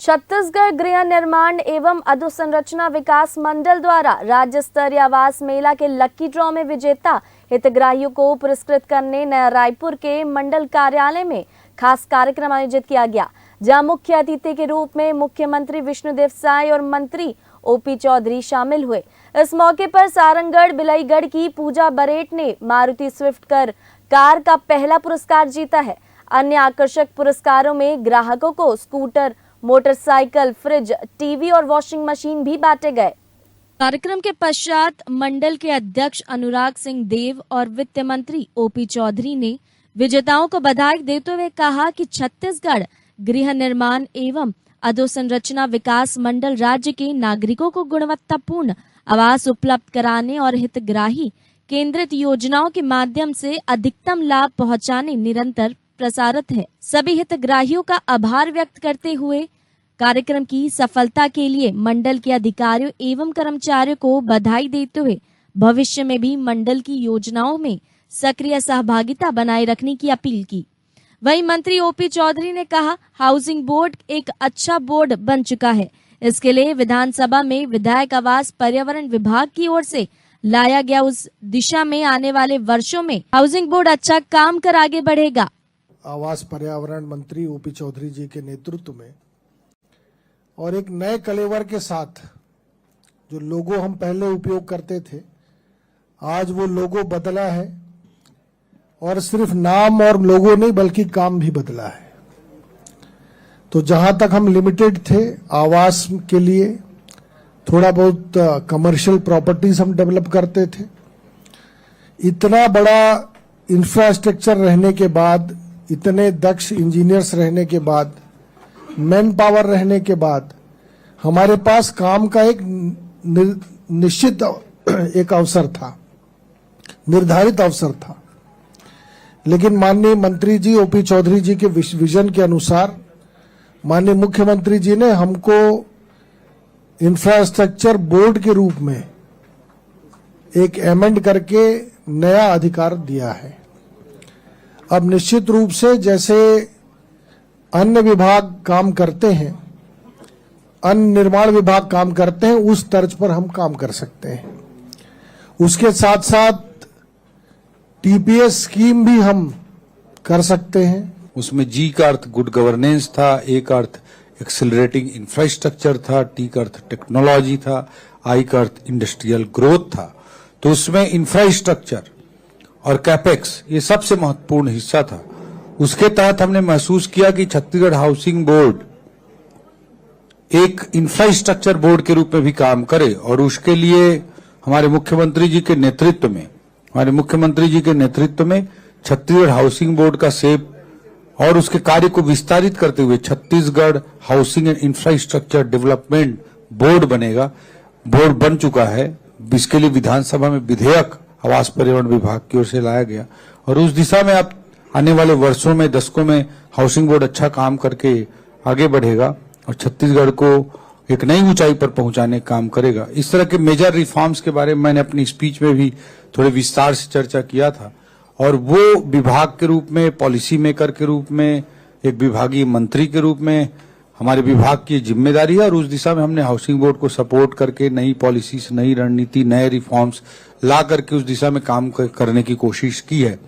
छत्तीसगढ़ गृह निर्माण एवं अधोसंरचना विकास मंडल द्वारा राज्य स्तरीय आवास मेला के लकी ड्रॉ में विजेता हितग्राहियों को पुरस्कृत करने नया रायपुर के मंडल कार्यालय में खास कार्यक्रम आयोजित किया गया, जहां मुख्य अतिथि के रूप में मुख्यमंत्री विष्णुदेव साय और मंत्री ओपी चौधरी शामिल हुए। इस मौके पर सारंगढ़ बिलाईगढ़ की पूजा बरेट ने मारुति स्विफ्ट कार का पहला पुरस्कार जीता है। अन्य आकर्षक पुरस्कारों में ग्राहकों को स्कूटर, मोटरसाइकिल, फ्रिज, टीवी और वॉशिंग मशीन भी बांटे गए। कार्यक्रम के पश्चात मंडल के अध्यक्ष अनुराग सिंह देव और वित्त मंत्री ओपी चौधरी ने विजेताओं को बधाई देते हुए कहा कि छत्तीसगढ़ गृह निर्माण एवं अधोसंरचना विकास मंडल राज्य के नागरिकों को गुणवत्तापूर्ण आवास उपलब्ध कराने और हितग्राही केंद्रित योजनाओं के माध्यम से अधिकतम लाभ पहुंचाने निरंतर प्रसारित है। सभी हितग्राहियों का आभार व्यक्त करते हुए कार्यक्रम की सफलता के लिए मंडल के अधिकारियों एवं कर्मचारियों को बधाई देते हुए भविष्य में भी मंडल की योजनाओं में सक्रिय सहभागिता बनाए रखने की अपील की। वहीं मंत्री ओपी चौधरी ने कहा, हाउसिंग बोर्ड एक अच्छा बोर्ड बन चुका है। इसके लिए विधानसभा में विधायक आवास पर्यावरण विभाग की ओर से लाया गया उस दिशा में आने वाले वर्षों में हाउसिंग बोर्ड अच्छा काम कर आगे बढ़ेगा। आवास पर्यावरण मंत्री ओपी चौधरी जी के नेतृत्व में और एक नए कलेवर के साथ जो लोगो हम पहले उपयोग करते थे, आज वो लोगो बदला है और सिर्फ नाम और लोगो नहीं बल्कि काम भी बदला है। तो जहां तक हम लिमिटेड थे आवास के लिए, थोड़ा बहुत कमर्शियल प्रॉपर्टीज हम डेवलप करते थे, इतना बड़ा इंफ्रास्ट्रक्चर रहने के बाद, इतने दक्ष इंजीनियर्स रहने के बाद, मैन पावर रहने के बाद हमारे पास काम का एक निश्चित एक अवसर था, निर्धारित अवसर था। लेकिन माननीय मंत्री जी ओपी चौधरी जी के विजन के अनुसार माननीय मुख्यमंत्री जी ने हमको इंफ्रास्ट्रक्चर बोर्ड के रूप में एक एमेंड करके नया अधिकार दिया है। अब निश्चित रूप से जैसे अन्य विभाग काम करते हैं, अन्य निर्माण विभाग काम करते हैं, उस तर्ज पर हम काम कर सकते हैं। उसके साथ साथ टीपीएस स्कीम भी हम कर सकते हैं। उसमें जी का अर्थ गुड गवर्नेंस था, ए का अर्थ एक्सेलरेटिंग इंफ्रास्ट्रक्चर था, टी का अर्थ टेक्नोलॉजी था, आई का अर्थ इंडस्ट्रियल ग्रोथ था। तो उसमें इंफ्रास्ट्रक्चर और कैपेक्स ये सबसे महत्वपूर्ण हिस्सा था। उसके तहत हमने महसूस किया कि छत्तीसगढ़ हाउसिंग बोर्ड एक इंफ्रास्ट्रक्चर बोर्ड के रूप में भी काम करे और उसके लिए हमारे मुख्यमंत्री जी के नेतृत्व में छत्तीसगढ़ हाउसिंग बोर्ड का सेप और उसके कार्य को विस्तारित करते हुए Chhattisgarh housing and infrastructure development board बनेगा। बोर्ड बन चुका है। इसके लिए विधानसभा में विधेयक आवास पर्यावरण विभाग की ओर से लाया गया और उस दिशा में आप आने वाले वर्षों में, दशकों में हाउसिंग बोर्ड अच्छा काम करके आगे बढ़ेगा और छत्तीसगढ़ को एक नई ऊंचाई पर पहुंचाने का काम करेगा। इस तरह के मेजर रिफॉर्म्स के बारे में मैंने अपनी स्पीच में भी थोड़े विस्तार से चर्चा किया था और वो विभाग के रूप में, पॉलिसी मेकर के रूप में, एक विभागीय मंत्री के रूप में हमारे विभाग की जिम्मेदारी है और उस दिशा में हमने हाउसिंग बोर्ड को सपोर्ट करके नई पॉलिसीज, नई रणनीति, नए रिफॉर्म्स ला करके उस दिशा में काम करने की कोशिश की है।